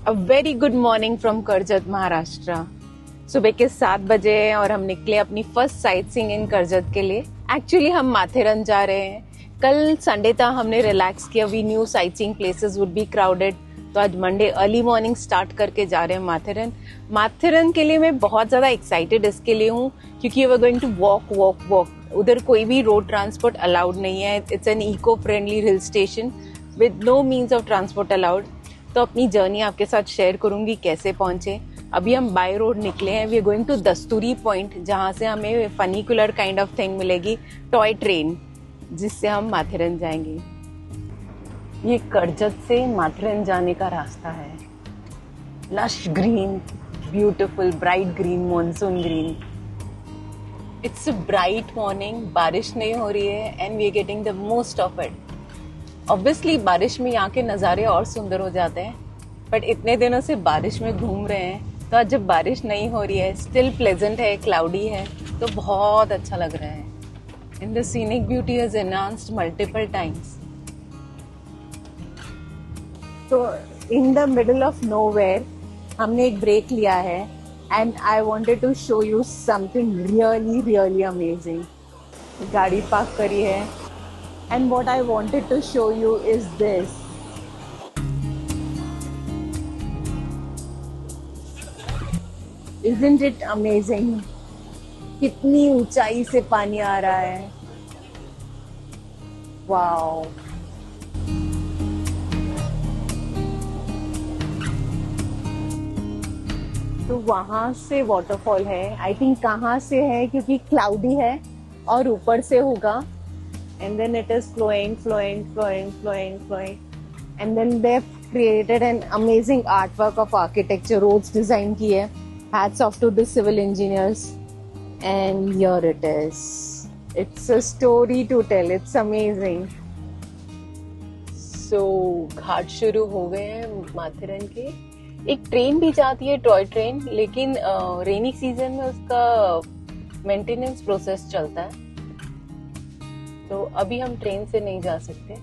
A very good morning from Karjat Maharashtra. सुबह के 7 बजे हैं और हम निकले अपनी first sight seeing in Karjat के लिए। एक्चुअली हम माथेरन जा रहे हैं। कल संडे था, हमने रिलैक्स किया। We knew sightseeing places would be crowded, तो आज मंडे अर्ली मॉर्निंग स्टार्ट करके जा रहे हैं माथेरन। माथेरन के लिए मैं बहुत ज्यादा एक्साइटेड इसके लिए हूँ क्योंकि we are going to walk. उधर कोई भी रोड ट्रांसपोर्ट अलाउड नहीं है। It's an eco friendly hill station with no means of transport allowed. तो अपनी जर्नी आपके साथ शेयर करूंगी कैसे पहुंचे। अभी हम बाय रोड निकले हैं। We are going to Dasturi point, जहां से हमें फनीकुलर काइंड ऑफ थिंग मिलेगी, टॉय ट्रेन, जिससे हम माथेरन जाएंगे। ये करजत से माथेरन जाने का रास्ता है। Lush green, beautiful bright green, monsoon green. It's a bright morning, बारिश नहीं हो रही है and we are getting the most of it. Obviously बारिश में यहाँ के नज़ारे और सुंदर हो जाते हैं, बट इतने दिनों से बारिश में घूम रहे हैं, तो आज जब बारिश नहीं हो रही है, स्टिल प्लेजेंट है, क्लाउडी है, तो बहुत अच्छा लग रहा है। And the scenic beauty has enhanced multiple times. तो in the middle of nowhere हमने एक ब्रेक लिया है and I wanted to show you something really amazing. गाड़ी पार्क करी है and what I wanted to show you is this. Isn't it amazing? कितनी ऊंचाई से पानी आ रहा है। वाओ। तो वहां से वाटरफॉल है। आई थिंक कहाँ से है क्योंकि क्लाउडी है और ऊपर से होगा। And then it is flowing. And then they've created an amazing artwork of architecture, roads design की है. Hats off to the civil engineers. And here it is. It's a story to tell. It's amazing. So घाट शुरू हो गए हैं माथेरन के। एक train भी जाती है, टॉय ट्रेन, लेकिन रेनी सीजन में उसका मेंटेनेंस प्रोसेस चलता है, तो अभी हम ट्रेन से नहीं जा सकते।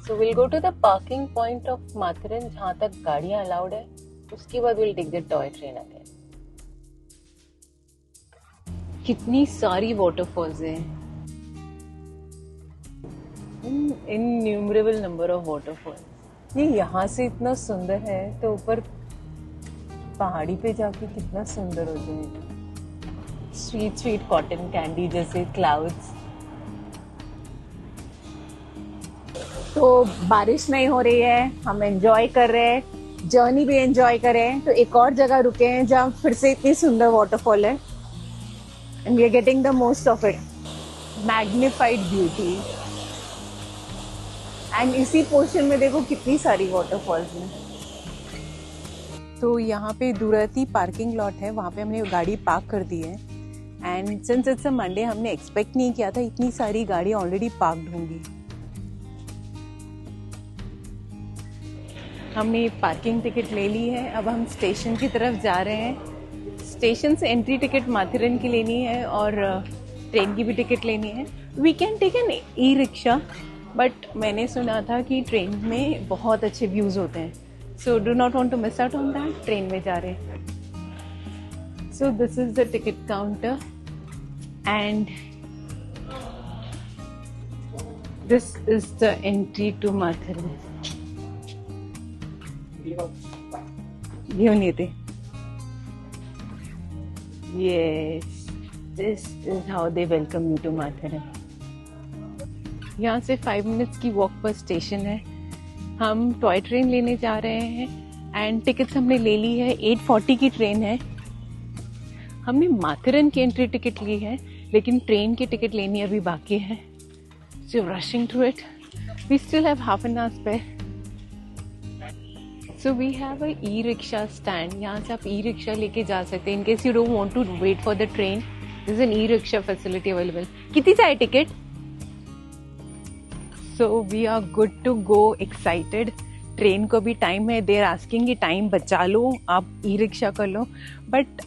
So will go to the parking point of Matheran, जहां तक गाड़ियां अलाउड है। उसके बाद will take the toy train again. कितनी सारी वाटरफॉल्स हैं, इनन्यूमरेबल नंबर ऑफ वाटरफॉल्स। ये यहाँ से इतना सुंदर है, तो ऊपर पहाड़ी पे जाके कितना सुंदर हो जाएगा। स्वीट कॉटन कैंडी जैसे क्लाउड्स। तो बारिश नहीं हो रही है, हम एंजॉय कर रहे हैं, जर्नी भी एंजॉय कर रहे हैं। तो एक और जगह रुके हैं जहाँ फिर से इतनी सुंदर वाटरफॉल है and we are getting the most of it. Magnified beauty. And इसी पोर्शन में देखो कितनी सारी वाटरफॉल्स हैं। तो यहाँ पे दूरती पार्किंग लॉट है, वहाँ पे हमने गाड़ी पार्क कर दी है। And since it's a Monday, हमने एक्सपेक्ट नहीं किया था इतनी सारी गाड़ी ऑलरेडी पार्क्ड होंगी। हमने पार्किंग टिकट ले ली है। अब हम स्टेशन की तरफ जा रहे हैं। स्टेशन से एंट्री टिकट माथेरन की लेनी है और ट्रेन की भी टिकट लेनी है। We can take an e rickshaw, but मैंने सुना था कि ट्रेन में बहुत अच्छे व्यूज़ होते हैं, so do not want to miss out on that. Train में जा रहे हैं। So this is the ticket counter and this is the entry to Matheran. घेऊन येते। Yes, this is how they welcome you to माथेरन। यहाँ से 5 मिनट्स की walk पर स्टेशन है। हम टॉय ट्रेन लेने जा रहे हैं एंड टिकट्स हमने ले ली है। 8:40 की ट्रेन है। हमने माथेरन की एंट्री टिकट ली है, लेकिन ट्रेन की टिकट लेनी अभी बाकी है। So rushing through it. We still have half an hour spare. So we have a e-rickshaw stand. यहाँ से आप e-rickshaw लेके जा सकते हैं। In case you don't want to wait for the train, there's an e-rickshaw facility available. कितनी चाहिए ticket? So we are good to go, excited. Train को भी टाइम है। They're asking कि टाइम बचा लो, आप e-rickshaw कर लो। But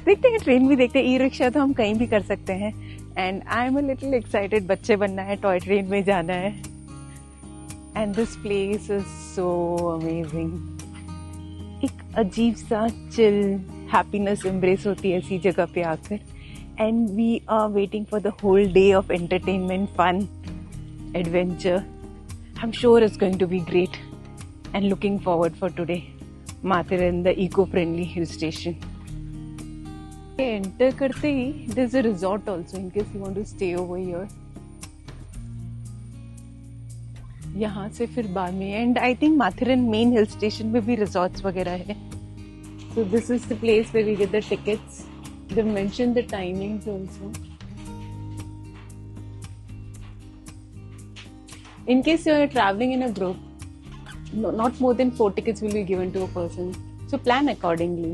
देखते हैं, ट्रेन भी देखते हैं। e-rickshaw तो हम कहीं भी कर सकते हैं। And I'm a little excited. बच्चे बनना है, टॉय ट्रेन में जाना है। And this place is so amazing. एक अजीब सा चिल हैप्पीनेस एम्ब्रेस होती है ऐसी जगह पे आकर. And we are waiting for the whole day of entertainment, fun, adventure. I am sure it's going to be great and looking forward for today. Matheran, the eco friendly hill station. Enter करते ही there is a resort also in case you want to stay over here. यहाँ से फिर बाद में, and I think Matheran main hill station में भी resorts वगैरह है. So this is the place where we get the tickets. They mention the timings also. In case you are traveling in a group, not more than 4 tickets will be given to a person. So plan accordingly.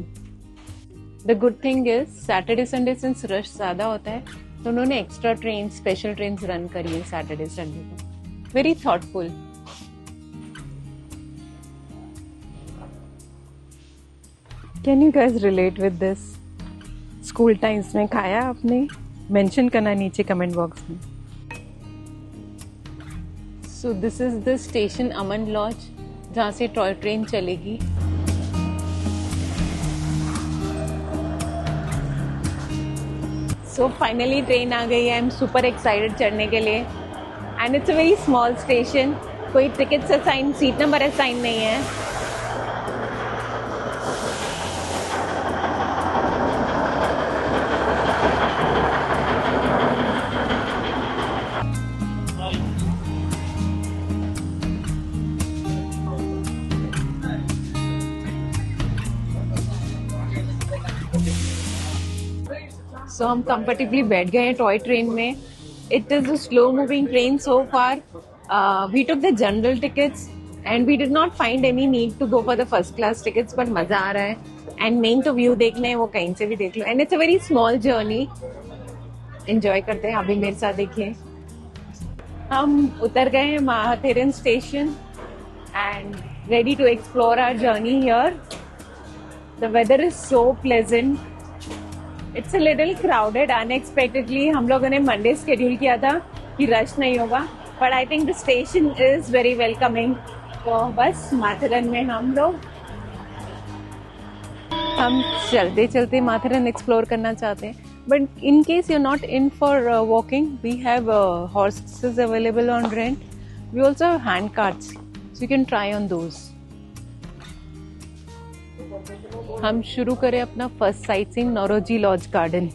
The good thing is Saturday Sunday since rush ज़्यादा होता है तो उन्होंने extra trains, special trains run करी है Saturday Sunday को. Very thoughtful. Can you guys relate with this? School times में खाया आपने? Mention करना नीचे comment box में. So this is the station Aman Lodge जहाँ से टॉय ट्रेन चलेगी. So finally ट्रेन आ गई है. आई एम सुपर एक्साइटेड चढ़ने के लिए. And it's a very small station. कोई tickets assign, seat number assign नहीं है. So हम कंफर्टेबली बैठ गए हैं टॉय ट्रेन में. It is a slow moving train so far. We took the general tickets and we did not find any need to go for the first class tickets. But मजा आ रहा है. And main तो view देखना है, वो कहीं से भी देख लो. And it's a very small journey. Enjoy करते हैं. अभी मेरे साथ देखिए, हम उतर गए हैं Matheran station and ready to explore our journey here. The weather is so pleasant. It's a little crowded. Unexpectedly हम लोगों ने मंडे शेड्यूल किया था कि रश नहीं होगा. But I think the station is very welcoming. तो बस माथेरन में हम चलते चलते माथेरन एक्सप्लोर करना चाहते हैं. But in case you not in for walking, we have horses available on rent. We also have hand carts, so you can try on those. हम शुरू करें अपना first sightseeing, Naoroji Lodge Garden.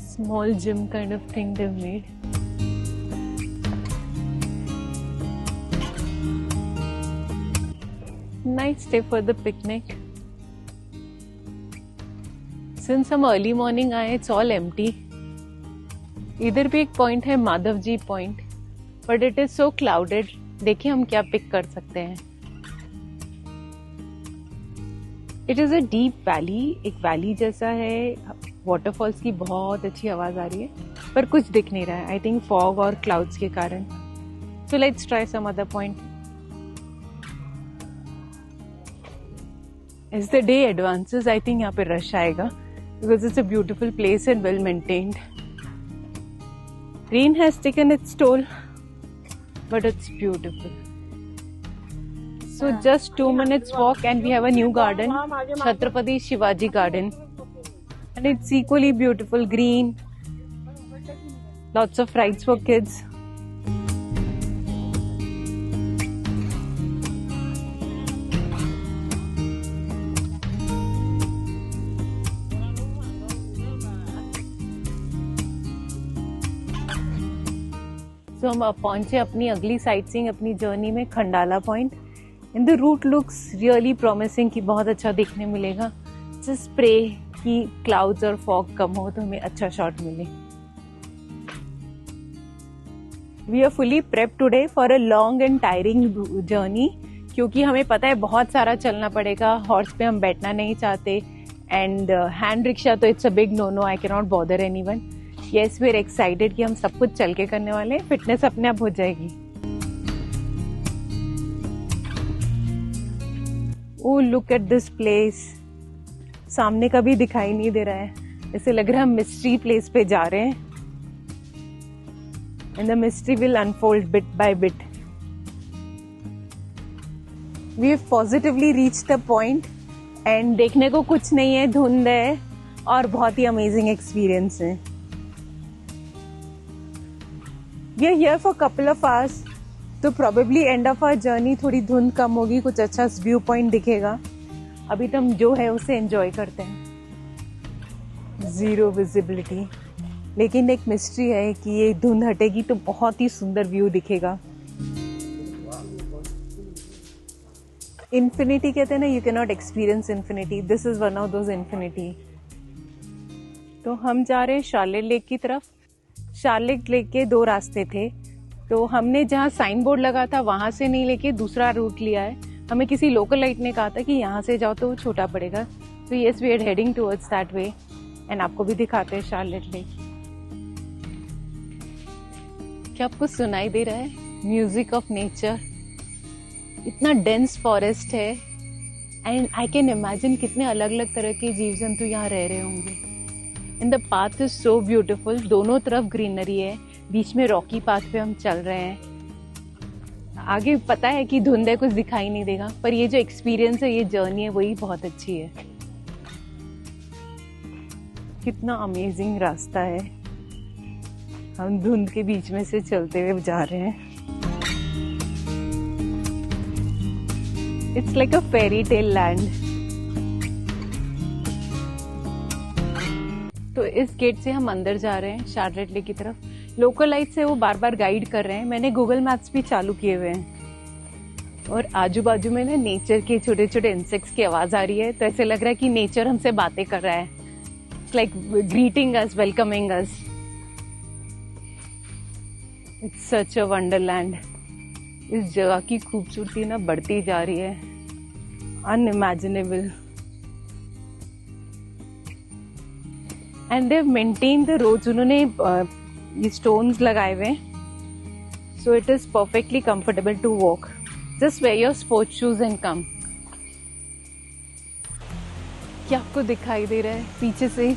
Small gym kind of thing they've made. Nice day for the picnic. Since हम early morning आए, it's all empty. इधर भी एक point है, Madhav ji point, but it is so clouded. देखिए हम क्या पिक कर सकते हैं. It is a deep valley. एक वैली जैसा है. वाटरफॉल्स की बहुत अच्छी आवाज आ रही है, पर कुछ दिख नहीं रहा है. आई थिंक फॉग और क्लाउड्स के कारण. So let's try some other point. As the day advances I think यहाँ पे रश आएगा, because it's a beautiful place and well maintained. Rain has taken its toll, but it's beautiful. So just 2 minutes walk and we have a new garden, Chhatrapati Shivaji Garden. And it's equally beautiful, green, lots of rides for kids. So हम पहुंचे अपनी अगली sight seeing अपनी जर्नी में, Khandala point. And the route looks really promising कि बहुत अच्छा देखने मिलेगा. जस्ट प्रे कि क्लाउड्स और फॉग कम हो तो हमें अच्छा शॉट मिले. We are fully prep today for a long and tiring journey, क्योंकि हमें पता है बहुत सारा चलना पड़ेगा. हॉर्स पे हम बैठना नहीं चाहते. एंड हैंड रिक्शा तो it's a big no no. I can not bother anyone. Yes, we're excited कि हम सब कुछ चल के करने वाले हैं. फिटनेस अपने आप हो जाएगी. Oh, look at this place. सामने का भी दिखाई नहीं दे रहा है. ऐसे लग रहा है हम मिस्ट्री प्लेस पे जा रहे हैं. and the mystery will unfold bit by bit. We have positively reached the point and देखने को कुछ नहीं है, धुंध है और बहुत ही amazing experience है. We are here for couple of hours, तो probably end of our journey थोड़ी धुंध कम होगी, कुछ अच्छा व्यू पॉइंट दिखेगा. अभी तो हम जो है उसे एंजॉय करते हैं. जीरो विजिबिलिटी, लेकिन एक मिस्ट्री है कि ये धुंध हटेगी तो बहुत ही सुंदर व्यू दिखेगा. इन्फिनिटी कहते हैं ना, you can not experience infinity. This is one of those infinity. तो हम जा रहे हैं शार्लेट लेक की तरफ. शार्लेट लेक के दो रास्ते थे, तो हमने जहाँ साइन बोर्ड लगा था वहां से नहीं लेके दूसरा रूट लिया है. हमें किसी लोकल लाइट ने कहा था कि यहाँ से जाओ तो छोटा पड़ेगा. तो yes, we are heading towards that way. And आपको भी दिखाते हैं शार्लेट लेक. क्या आपको सुनाई दे रहा है? Music of nature. इतना डेंस फॉरेस्ट है एंड आई कैन इमेजिन कितने अलग अलग तरह के जीव जंतु यहाँ रह रहे होंगे. And the path is so beautiful. दोनों तरफ ग्रीनरी है, बीच में रॉकी पाथ पे हम चल रहे हैं. आगे पता है कि धुंध है, कुछ दिखाई नहीं देगा, पर ये जो एक्सपीरियंस है, ये जर्नी है, वही बहुत अच्छी है. कितना अमेजिंग रास्ता है. हम धुंध के बीच में से चलते हुए जा रहे हैं. It's like a fairy tale land. तो इस गेट से हम अंदर जा रहे हैं शार्लेट लेक की तरफ. लोकल लाइट से वो बार बार गाइड कर रहे हैं. मैंने गूगल मैप्स भी चालू किए हुए हैं और आजू बाजू में ना नेचर के छोटे छोटे इंसेक्ट्स की आवाज आ रही है. तो ऐसे लग रहा है कि नेचर हमसे बातें कर रहा है. It's like greeting us, welcoming us. It's such a wonderland. इस जगह की खूबसूरती ना बढ़ती जा रही है, unimaginable. And they maintain the roads. उन्होंने ये स्टोन्स लगाए हुए, so it is perfectly comfortable to walk. Just wear your sports shoes and come. क्या आपको दिखाई दे रहा है पीछे से?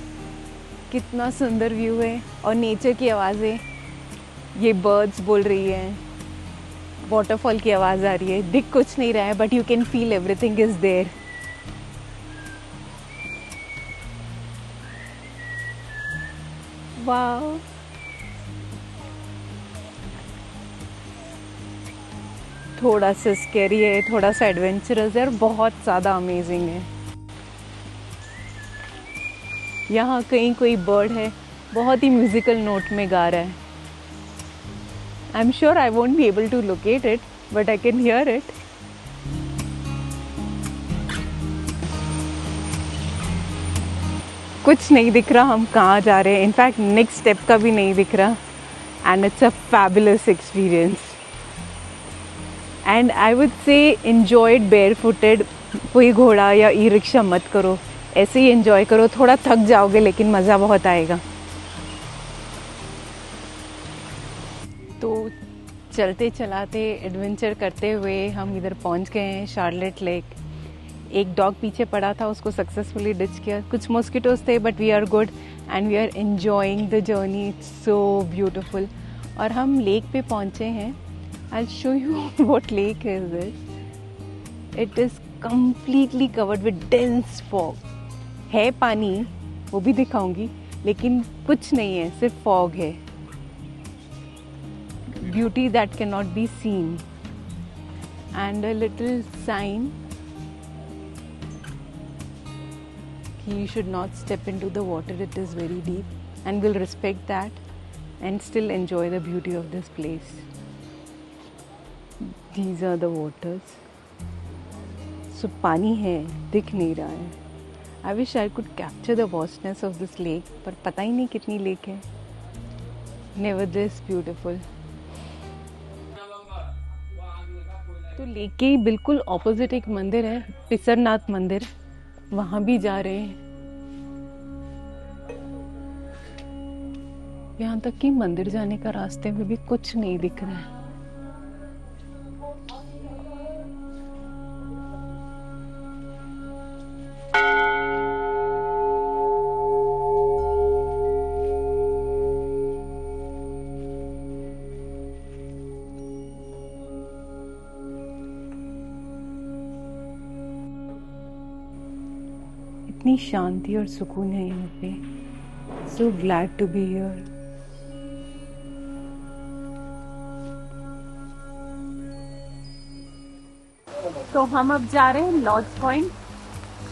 कितना सुंदर व्यू है और नेचर की आवाजें. ये बर्ड्स बोल रही हैं, वाटरफॉल की आवाज आ रही है. दिख कुछ नहीं रहा है but you can feel everything is there. Wow. थोड़ा सा स्कैरी है, थोड़ा सा एडवेंचरस है और बहुत ज़्यादा अमेजिंग है. यहाँ कहीं कोई बर्ड है, बहुत ही म्यूजिकल नोट में गा रहा है. I am sure I won't be able to locate it but I can hear it. कुछ नहीं दिख रहा हम कहाँ जा रहे हैं. इनफैक्ट नेक्स्ट स्टेप का भी नहीं दिख रहा. And it's a fabulous experience. And I would say enjoy it bare footed. कोई घोड़ा या ई रिक्शा मत करो, ऐसे ही एंजॉय करो. थोड़ा थक जाओगे लेकिन मज़ा बहुत आएगा. तो चलते चलाते एडवेंचर करते हुए हम इधर पहुंच गए हैं शार्लेट लेक. एक डॉग पीछे पड़ा था, उसको सक्सेसफुली डिच किया. कुछ मॉस्किटोज थे but we are good and we are enjoying the journey. It's so beautiful. और हम लेक पे पहुंचे हैं. I'll show you what lake is this. It is completely covered with dense fog. है पानी, वो भी दिखाऊंगी, लेकिन कुछ नहीं है, सिर्फ fog है. Beauty that cannot be seen. And a little sign you should not step into the water, it is very deep. And we'll respect that and still enjoy the beauty of this place. These are the waters. So पानी है, दिख नहीं रहा है. I wish I could capture the vastness of this lake, पर पता ही नहीं कितनी लेक है. Nevertheless beautiful. तो लेक के बिल्कुल ऑपोजिट एक मंदिर है, पिसरनाथ मंदिर. वहाँ भी जा रहे हैं. यहाँ तक कि मंदिर जाने का रास्ते में भी कुछ नहीं दिख रहा है. कितनी शांति और सुकून है यहाँ पे। So glad to be here. तो हम अब जा रहे हैं लॉज पॉइंट,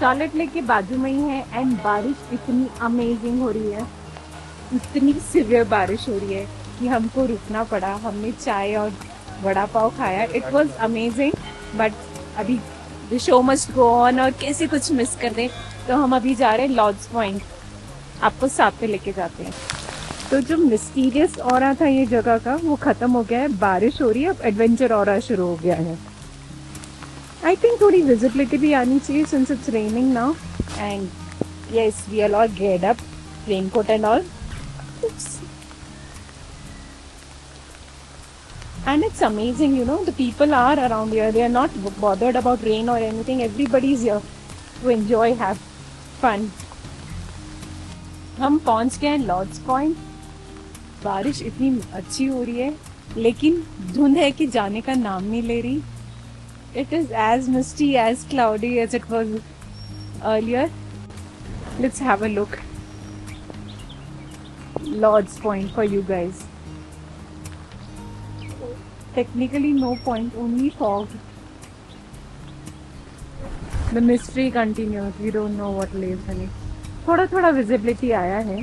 चार्लेट लेक के बाजू में ही है। एंड बारिश इतनी अमेजिंग हो रही है, इतनी सिवियर बारिश हो रही है कि हमको रुकना पड़ा। हमने चाय और वड़ा पाव खाया, इट वॉज अमेजिंग। बट अभी the show must go on और कैसे कुछ मिस कर दे, तो हम अभी जा रहे हैं लॉज पॉइंट, आपको साथ पे लेके जाते हैं। तो जो मिस्टीरियस ऑरा था ये जगह का, वो खत्म हो गया है। बारिश हो रही है, अब एडवेंचर ऑरा शुरू हो गया है। आई थिंक थोड़ी विजिबिलिटी भी आनी चाहिए since it's raining now. And yes, we are all get up, raincoat and all. And it's amazing, you know, the people are around here. They are not bothered about rain or anything. Everybody is here to enjoy, have fun. हम पहुंच गए हैं laws point. बारिश इतनी अच्छी हो रही है, लेकिन धुंध है कि जाने का नाम नहीं ले रही। It is as misty, as cloudy as it was earlier. Let's have a look. Lodge Point for you guys. Technically no point, only fog. The mystery continues. We don't know what lays in it. थोड़ा थोड़ा visibility आया है।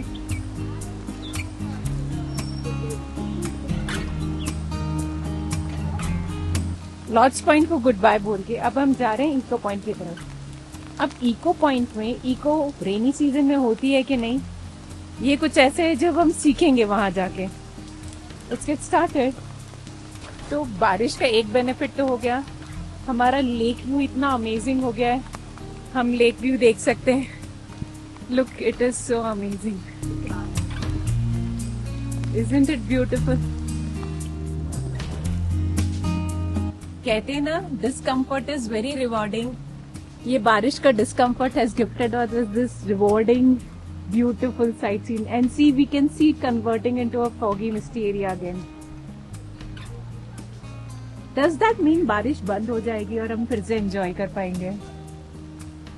Laws point को good bye बोल के अब हम जा रहे हैं इको पॉइंट की तरफ। अब इको पॉइंट में, इको रेनी सीजन में होती है कि नहीं, ये कुछ ऐसे है जब हम सीखेंगे वहां जाके। Let's get started. तो बारिश का एक बेनिफिट तो हो गया, हमारा लेक व्यू इतना अमेजिंग हो गया है, हम लेक व्यू देख सकते हैं। Look, it is so amazing, isn't it beautiful. कहते हैं ना, डिस्कम्फर्ट इज वेरी रिवॉर्डिंग। ये बारिश का discomfort has gifted us this rewarding beautiful sight scene. And see, we can see it converting into a foggy misty area again. Does that mean बारिश बंद हो जाएगी और हम फिर से एंजॉय कर पाएंगे?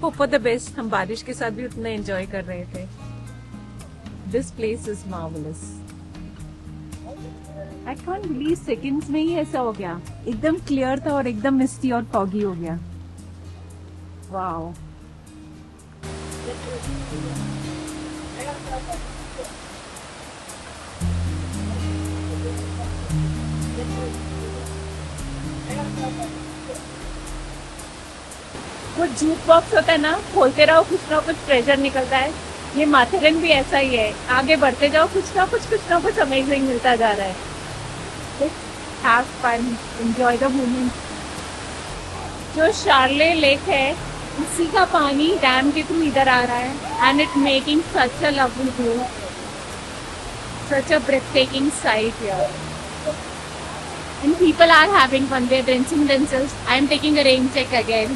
Hope for the best। हम बारिश के साथ भी उतना एंजॉय कर रहे थे। This place is marvelous। I can't believe seconds में ही ऐसा हो गया, एकदम क्लियर था और एकदम मिस्टी और फॉगी हो गया। वाओ। कुछ जूट बॉक्स होता है ना, खोलते रहो कुछ ना कुछ ट्रेजर निकलता है। ये माथेरन भी ऐसा ही है, आगे बढ़ते जाओ कुछ ना कुछ अमेजिंग मिलता जा रहा है। Have fun, enjoy the moment. जो शार्ले लेक है, उसी का पानी डैम के थ्रू इधर आ रहा है। And it making such a lovely view, such a ब्रेथटेकिंग site here. And people are having fun, they're drenching themselves. I am taking a rain check again.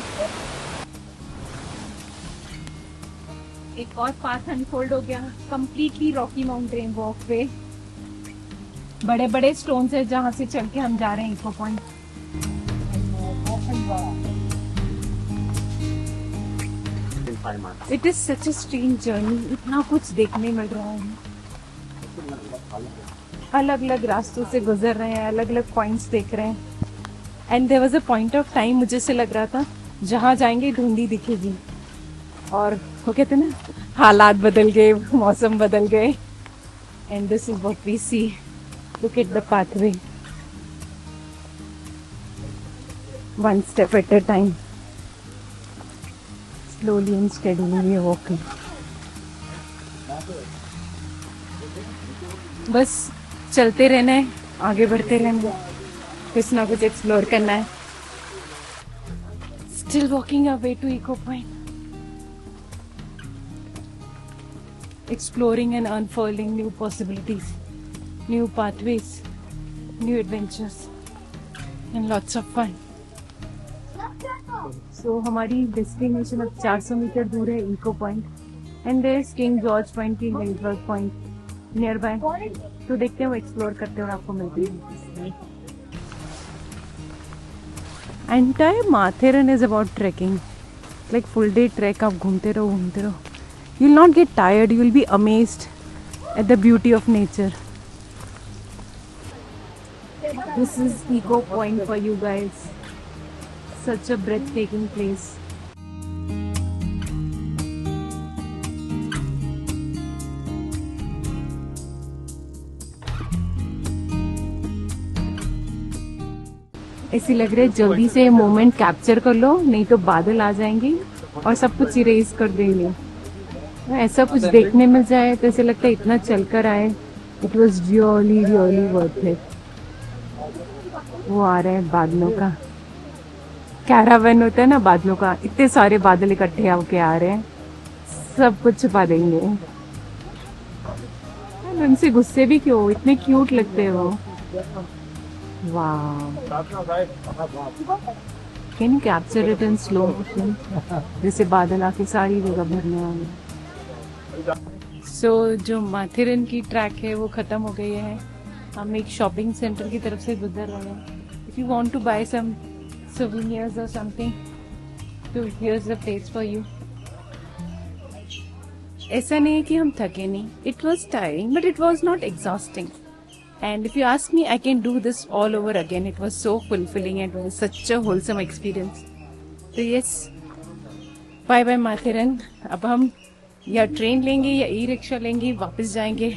एक और पाथ अनफोल्ड हो गया, completely रॉकी माउंटेन वॉक पे। बड़े बड़े stones है जहाँ से चल के हम जा रहे हैं echo point. It is such a strange journey, इतना कुछ देखने मिल रहा है। अलग अलग रास्तों से गुजर रहे हैं, अलग अलग पॉइंट्स देख रहे हैं। And there was a point of time, मुझे से लग रहा था जहाँ जाएंगे धुंधी दिखेगी, और वो कहते ना, हालात बदल गए, मौसम बदल गए। And this is what we see. Look at the pathway, one step at a time, slowly and steadily we are walking. बस चलते रहना है, आगे बढ़ते रहना है, कुछ ना कुछ एक्सप्लोर करना है। Still walking a way to echo point, exploring and unfolding new possibilities, new pathways, new adventures and lots of fun. So हमारी डेस्टिनेशन अब 400 मीटर दूर है, echo point. And there is King George point, King Edward point nearby. तो देखते हैं वो explore करते हैं और आपको मिलते हैं। Entire Matheran is about trekking. Like full day track, आप घूमते रहो घूमते रहो. You will not get tired, you will be amazed at the beauty of nature. This is echo point for you guys. Such a breathtaking place. ऐसी लग रहा है जल्दी से मोमेंट कैप्चर कर लो, नहीं तो बादल आ जाएंगे और सब कुछ इरेज कर देंगे. ऐसा कुछ देखने मिल जाए तो ऐसे लगता है इतना चल कर आए. It was really really worth it. वो आ रहे हैं बादलों का कैरावन होता है ना बादलों का, इतने सारे बादल इकट्ठे होके आ रहे हैं, सब कुछ छुपा देंगे. उनसे गुस्से भी क्यों, इतने क्यूट लगते हैं वो. वाह, can you capture it in slow motion, जैसे बादल आके सारी जगह भरने वाले. सो जो माथेरन की ट्रैक है वो खत्म हो गई है. हम एक शॉपिंग सेंटर की तरफ से गुजर रहे हैं. If you want to buy some souvenirs or something, so here's the place for you. ऐसा नहीं है कि हम थके नहीं. It was tiring, but it was not exhausting. And if you ask me, I can do this all over again. It was so fulfilling and it was such a wholesome experience. So yes, bye bye माथेरन. अब हम या train लेंगे या e rickshaw लेंगे, वापस जाएंगे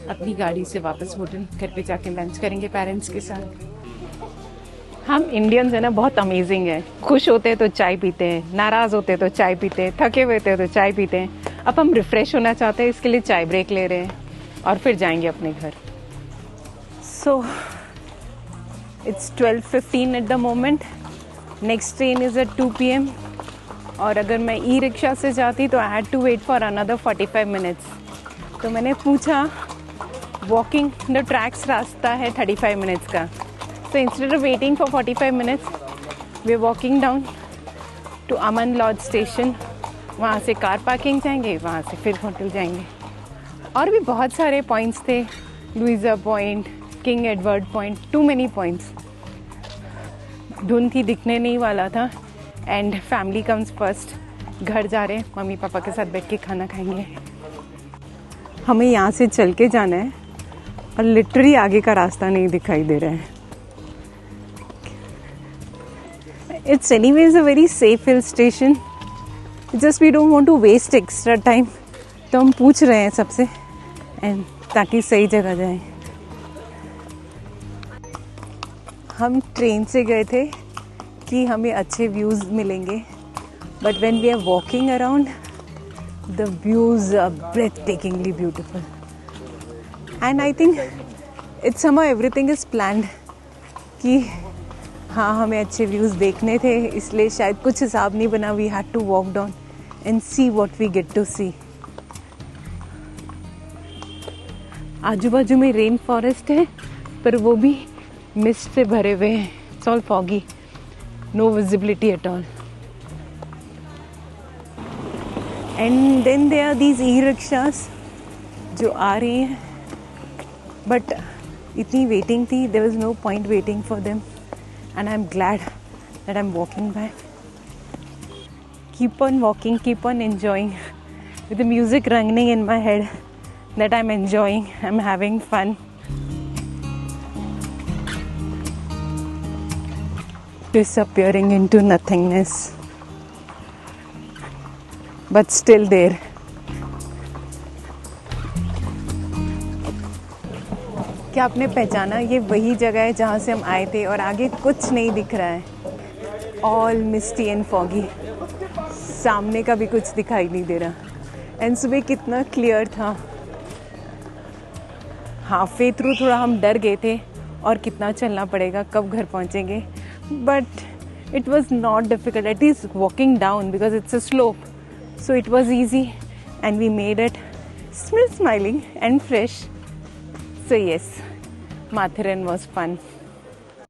अपनी गाड़ी से वापस होटल. घर पे जाके लंच करेंगे पेरेंट्स के साथ. हम इंडियंस है ना, बहुत अमेजिंग है. खुश होते हैं तो चाय पीते हैं, नाराज होते हैं तो चाय पीते हैं, थके हुए थे तो चाय पीते हैं. अब हम रिफ्रेश होना चाहते हैं, इसके लिए चाय ब्रेक ले रहे हैं और फिर जाएंगे अपने घर. So it's 12:15 at the moment. Next train is at 2 PM. और अगर मैं ई रिक्शा से जाती तो I had to wait for another 45 minutes. तो मैंने पूछा, वॉकिंग द ट्रैक्स रास्ता है 35 मिनट्स का. So instead of waiting for 45 minutes, we're walking down to Aman Lodge station. वहाँ से कार पार्किंग जाएंगे, वहाँ से फिर होटल जाएंगे. और भी बहुत सारे पॉइंट्स थे. Louisa point, King Edward point, too many points. धुंध थी, दिखने नहीं वाला था. And family comes first. घर जा रहे हैं, मम्मी पापा के साथ बैठ के खाना खाएंगे. हमें यहाँ से चल के जाना है और लिटरली आगे का रास्ता नहीं दिखाई दे रहा है. It's anyways a very safe hill station. Just we don't want to waste extra time. तो हम पूछ रहे हैं सबसे एंड ताकि सही जगह जाएं. हम ट्रेन से गए थे कि हमें अच्छे व्यूज़ मिलेंगे. But when we are walking around, the views are breathtakingly beautiful. And I think it's somehow everything is planned. कि हाँ, हमें अच्छे व्यूज़ देखने थे, इसलिए शायद कुछ हिसाब नहीं बना. We had to walk down and see what we get to see. आजू बाजू में रेन फॉरेस्ट है, पर वो भी मिस्ट से भरे हुए हैं. It's all foggy, no visibility at all. And then there are these e rickshaws जो आ रही हैं, बट इतनी वेटिंग थी, there was no point waiting for them. And I'm glad that I'm walking back. Keep on walking, keep on enjoying. With the music running in my head that I'm enjoying, I'm having fun. Disappearing into nothingness. But still there. क्या आपने पहचाना? ये वही जगह है जहाँ से हम आए थे और आगे कुछ नहीं दिख रहा है. All misty and foggy. सामने का भी कुछ दिखाई नहीं दे रहा. एंड सुबह कितना क्लियर था. हाफ वे थ्रू थोड़ा हम डर गए थे और कितना चलना पड़ेगा, कब घर पहुँचेंगे. But it was not difficult. It is walking down because it's a slope. So it was easy and we made it. Still smiling and fresh. So yes, Matharan was fun.